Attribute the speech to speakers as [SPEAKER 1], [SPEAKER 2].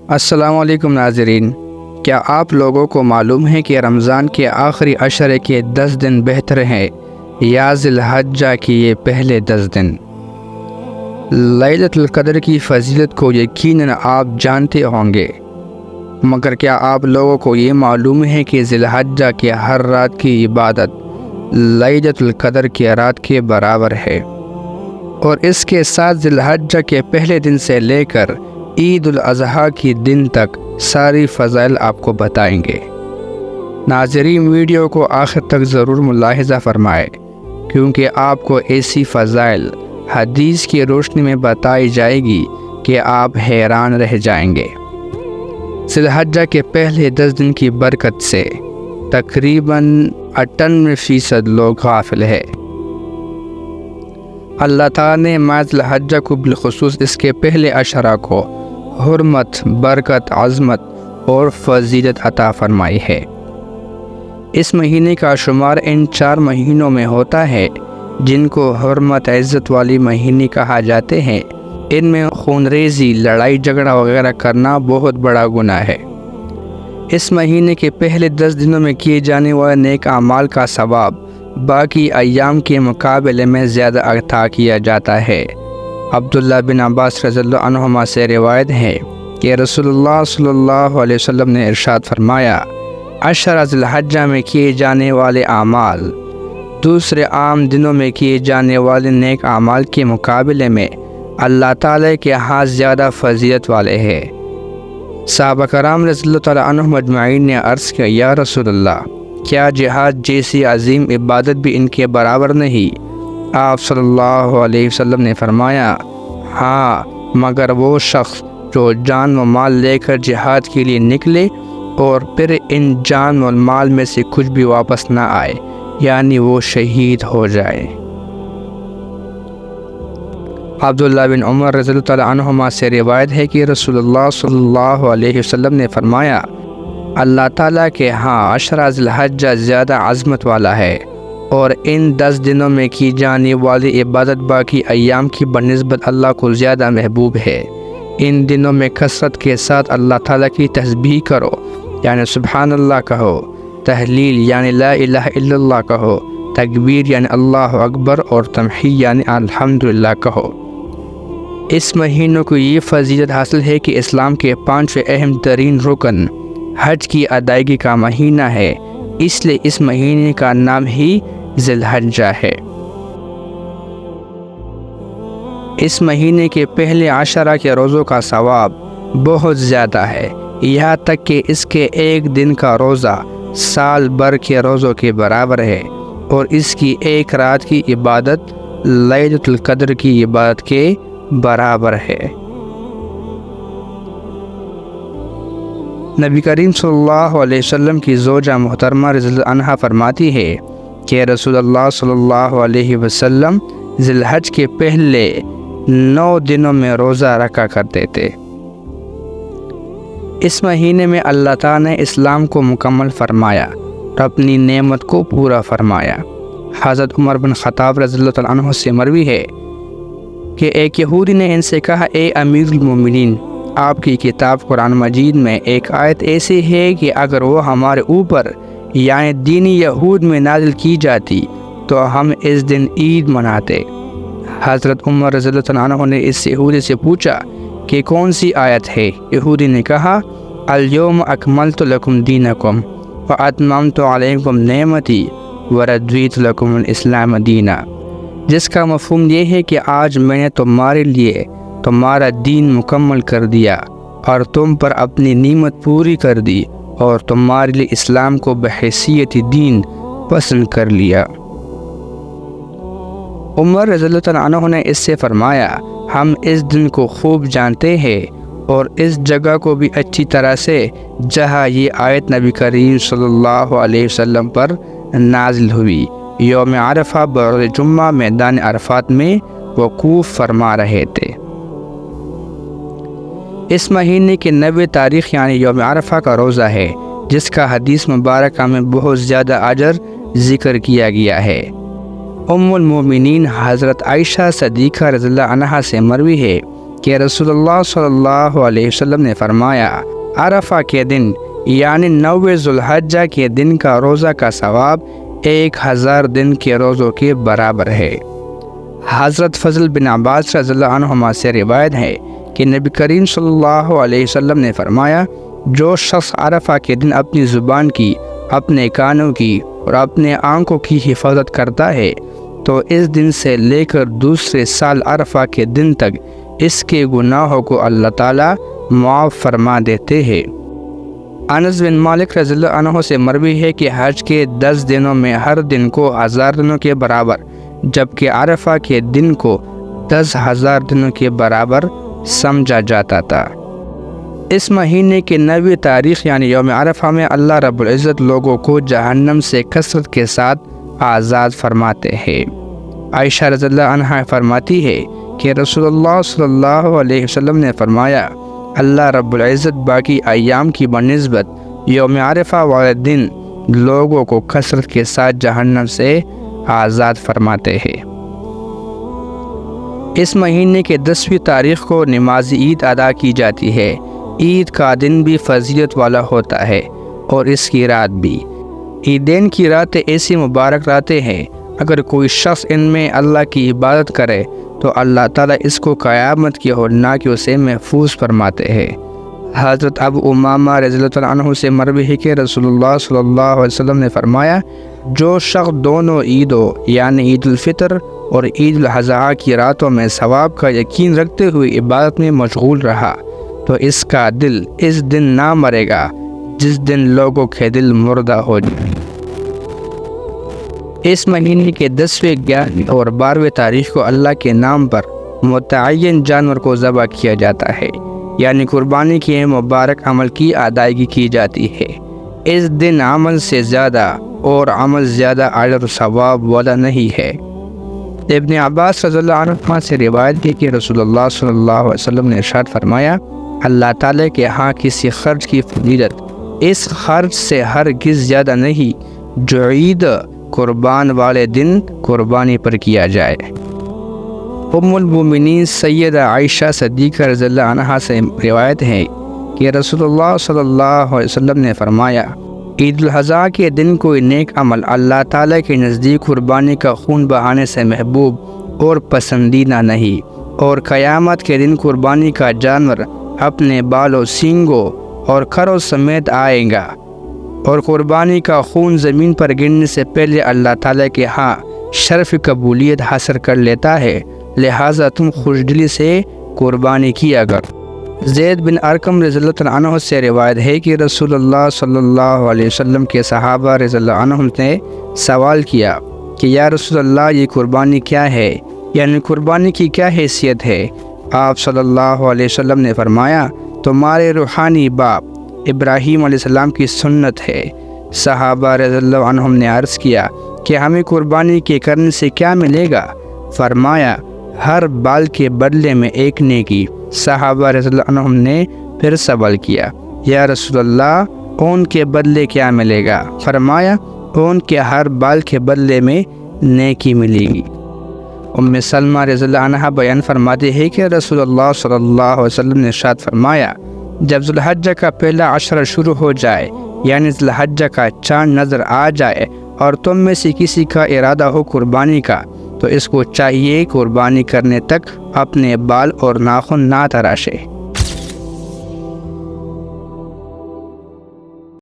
[SPEAKER 1] السلام علیکم ناظرین، کیا آپ لوگوں کو معلوم ہے کہ رمضان کے آخری عشرے کے 10 دن بہتر ہیں یا ذی الحجہ کی یہ پہلے 10 دن؟ لیلۃ القدر کی فضیلت کو یقیناً آپ جانتے ہوں گے، مگر کیا آپ لوگوں کو یہ معلوم ہے کہ ذی الحجہ کے ہر رات کی عبادت لیلۃ القدر کی رات کے برابر ہے؟ اور اس کے ساتھ ذی الحجہ کے پہلے دن سے لے کر عید الاضحیٰ کی دن تک ساری فضائل آپ کو بتائیں گے۔ ناظرین، ویڈیو کو آخر تک ضرور ملاحظہ فرمائے، کیونکہ آپ کو ایسی فضائل حدیث کی روشنی میں بتائی جائے گی کہ آپ حیران رہ جائیں گے۔ ذی الحجہ کے پہلے 10 دن کی برکت سے تقریباً 98% لوگ غافل ہے۔ اللہ تعالیٰ نے ماہ ذی الحجہ کو بالخصوص اس کے پہلے عشرہ کو حرمت، برکت، عظمت اور فضیلت عطا فرمائی ہے۔ اس مہینے کا شمار ان 4 مہینوں میں ہوتا ہے جن کو حرمت، عزت والی مہینے کہا جاتے ہیں۔ ان میں خون ریزی، لڑائی جھگڑا وغیرہ کرنا بہت بڑا گناہ ہے۔ اس مہینے کے پہلے 10 دنوں میں کیے جانے والے نیک اعمال کا ثواب باقی ایام کے مقابلے میں زیادہ عطا کیا جاتا ہے۔ عبداللہ بن عباس رضی اللہ عنہما سے روایت ہے کہ رسول اللہ صلی اللہ علیہ وسلم نے ارشاد فرمایا، عشرہ ذی الحجہ میں کیے جانے والے اعمال دوسرے عام دنوں میں کیے جانے والے نیک اعمال کے مقابلے میں اللہ تعالی کے ہاں زیادہ فضیلت والے ہیں۔ صحابہ کرام رضی اللہ تعالیٰ عنہم اجمعین نے عرض کیا، یا رسول اللہ، کیا جہاد جیسی عظیم عبادت بھی ان کے برابر نہیں؟ آپ صلی اللہ علیہ وسلم نے فرمایا، ہاں، مگر وہ شخص جو جان و مال لے کر جہاد کے لیے نکلے اور پھر ان جان و مال میں سے کچھ بھی واپس نہ آئے، یعنی وہ شہید ہو جائے۔ عبداللہ بن عمر رضی اللہ تعالیٰ عنہما سے روایت ہے کہ رسول اللہ صلی اللہ علیہ وسلم نے فرمایا، اللہ تعالیٰ کے ہاں عشرہ ذی الحجہ زیادہ عظمت والا ہے، اور ان 10 دنوں میں کی جانے والی عبادت باقی ایام کی بنسبت اللہ کو زیادہ محبوب ہے۔ ان دنوں میں کثرت کے ساتھ اللہ تعالیٰ کی تسبیح کرو، یعنی سبحان اللہ کہو، تحلیل یعنی لا الہ الا اللہ کہو، تکبیر یعنی اللہ اکبر، اور تمحید یعنی الحمدللہ کہو۔ اس مہینوں کو یہ فضیلت حاصل ہے کہ اسلام کے 5 اہم ترین رکن حج کی ادائیگی کا مہینہ ہے، اس لیے اس مہینے کا نام ہی ذی الحجہ ہے۔ اس مہینے کے پہلے عشرہ کے روزوں کا ثواب بہت زیادہ ہے، یہاں تک کہ اس کے ایک دن کا روزہ سال بھر کے روزوں کے برابر ہے، اور اس کی ایک رات کی عبادت لیلۃ القدر کی عبادت کے برابر ہے۔ نبی کریم صلی اللہ علیہ وسلم کی زوجہ محترمہ رضی اللہ عنہا فرماتی ہے کہ رسول اللہ صلی اللہ علیہ وسلم ذی الحج کے پہلے 9 دنوں میں روزہ رکھا کرتے تھے۔ اس مہینے میں اللہ تعالیٰ نے اسلام کو مکمل فرمایا اور اپنی نعمت کو پورا فرمایا۔ حضرت عمر بن خطاب رضی اللہ تعالیٰ عنہ سے مروی ہے کہ ایک یہودی نے ان سے کہا، اے امیر المومنین، آپ کی کتاب قرآن مجید میں ایک آیت ایسی ہے کہ اگر وہ ہمارے اوپر یعنی دینی یہود میں نازل کی جاتی تو ہم اس دن عید مناتے۔ حضرت عمر رضی اللہ عنہ نے اس یہودی سے پوچھا کہ کون سی آیت ہے؟ یہودی نے کہا، الیوم اکملت لکم دینکم واتممت علیکم نعمتی ورضیت لکم الاسلام دینا، جس کا مفہوم یہ ہے کہ آج میں نے تمہارے لیے تمہارا دین مکمل کر دیا اور تم پر اپنی نعمت پوری کر دی اور تمہارے لیے اسلام کو بحیثیت دین پسند کر لیا۔ عمر رضی اللہ عنہ نے اس سے فرمایا، ہم اس دن کو خوب جانتے ہیں اور اس جگہ کو بھی اچھی طرح سے جہاں یہ آیت نبی کریم صلی اللہ علیہ وسلم پر نازل ہوئی۔ یوم عرفہ بروز جمعہ میدان عرفات میں وقوف فرما رہے تھے۔ اس مہینے کی 90 تاریخ یعنی یوم عرفہ کا روزہ ہے، جس کا حدیث مبارکہ میں بہت زیادہ اجر ذکر کیا گیا ہے۔ ام المومنین حضرت عائشہ صدیقہ رضی اللہ عنہا سے مروی ہے کہ رسول اللہ صلی اللہ علیہ وسلم نے فرمایا عرفہ کے دن یعنی 9 ذوالحجہ کے دن کا روزہ کا ثواب 1000 دن کے روزوں کے برابر ہے۔ حضرت فضل بن عباس رضی اللہ عنہما سے روایت ہے کہ نبی کریم صلی اللہ علیہ وسلم نے فرمایا جو شخص عرفہ کے دن اپنی زبان کی، اپنے کانوں کی اور اپنے آنکھوں کی حفاظت کرتا ہے تو اس دن سے لے کر دوسرے سال عرفہ کے دن تک اس کے گناہوں کو اللہ تعالیٰ معاف فرما دیتے ہیں۔ انس بن مالک رضی اللہ عنہ سے مروی ہے کہ حج کے 10 دنوں میں ہر دن کو 1000 دنوں کے برابر، جبکہ عرفہ کے دن کو 10,000 دنوں کے برابر سمجھا جاتا تھا۔ اس مہینے کی 9ویں تاریخ یعنی یوم عرفہ میں اللہ رب العزت لوگوں کو جہنم سے کثرت کے ساتھ آزاد فرماتے ہیں۔ عائشہ رضی اللہ عنہا فرماتی ہے کہ رسول اللہ صلی اللہ علیہ وسلم نے فرمایا اللہ رب العزت باقی ایام کی بنسبت یوم عرفہ والے دن لوگوں کو کثرت کے ساتھ جہنم سے آزاد فرماتے ہیں۔ اس مہینے کے 10ویں تاریخ کو نماز عید ادا کی جاتی ہے۔ عید کا دن بھی فضیلت والا ہوتا ہے اور اس کی رات بھی۔ عیدین کی راتیں ایسی مبارک راتیں ہیں، اگر کوئی شخص ان میں اللہ کی عبادت کرے تو اللہ تعالیٰ اس کو قیامت کی ہولناکیوں سے محفوظ فرماتے ہیں۔ حضرت ابو امامہ رضی اللہ عنہ سے مروی ہے کہ رسول اللہ صلی اللہ علیہ وسلم نے فرمایا جو شخص دونوں عیدوں یعنی عید الفطر اور عید الاضحیٰ کی راتوں میں ثواب کا یقین رکھتے ہوئے عبادت میں مشغول رہا تو اس کا دل اس دن نہ مرے گا جس دن لوگوں کے دل مردہ ہو جائے۔ اس مہینے کے 10ویں، 11ویں اور 12ویں تاریخ کو اللہ کے نام پر متعین جانور کو ذبح کیا جاتا ہے، یعنی قربانی کے مبارک عمل کی ادائیگی کی جاتی ہے۔ اس دن عمل سے زیادہ اور عمل زیادہ اجر و ثواب والا نہیں ہے۔ ابن عباس رضی اللہ عنہ سے روایت ہے کہ رسول اللہ صلی اللہ علیہ وسلم نے ارشاد فرمایا اللہ تعالیٰ کے ہاں کسی خرچ کی فضیلت اس خرچ سے ہرگز زیادہ نہیں جو عید قربان والے دن قربانی پر کیا جائے۔ ام المومنین سیدہ عائشہ صدیقہ رضی اللہ عنہا سے روایت ہے کہ رسول اللہ صلی اللہ علیہ وسلم نے فرمایا عید الاضحیٰ کے دن کوئی نیک عمل اللہ تعالیٰ کے نزدیک قربانی کا خون بہانے سے محبوب اور پسندیدہ نہیں، اور قیامت کے دن قربانی کا جانور اپنے بالوں، سینگوں اور کھروں سمیت آئے گا، اور قربانی کا خون زمین پر گرنے سے پہلے اللہ تعالیٰ کے ہاں شرف قبولیت حاصل کر لیتا ہے، لہٰذا تم خوشدلی سے قربانی کیا کرو۔ زید بن ارقم رضی اللہ عنہ سے روایت ہے کہ رسول اللہ صلی اللہ علیہ وسلم کے صحابہ رضی اللہ عنہم نے سوال کیا کہ یا رسول اللہ یہ قربانی کیا ہے، یعنی قربانی کی کیا حیثیت ہے؟ آپ صلی اللہ علیہ وسلم نے فرمایا تمہارے روحانی باپ ابراہیم علیہ السلام کی سنت ہے۔ صحابہ رضی اللہ عنہم نے عرض کیا کہ ہمیں قربانی کے کرنے سے کیا ملے گا؟ فرمایا ہر بال کے بدلے میں ایک نیکی۔ صحابہ رضی اللہ عنہم نے پھر سوال کیا یا رسول اللہ اون کے بدلے کیا ملے گا؟ فرمایا اون کے ہر بال کے بدلے میں نیکی ملے گی۔ ام سلمہ رضی اللہ عنہا بیان فرماتے ہیں کہ رسول اللہ صلی اللہ علیہ وسلم نے ارشاد فرمایا جب ذوالحجہ کا پہلا عشرہ شروع ہو جائے یعنی ذوالحجہ کا چاند نظر آ جائے اور تم میں سے کسی کا ارادہ ہو قربانی کا تو اس کو چاہیے قربانی کرنے تک اپنے بال اور ناخن نہ تراشے۔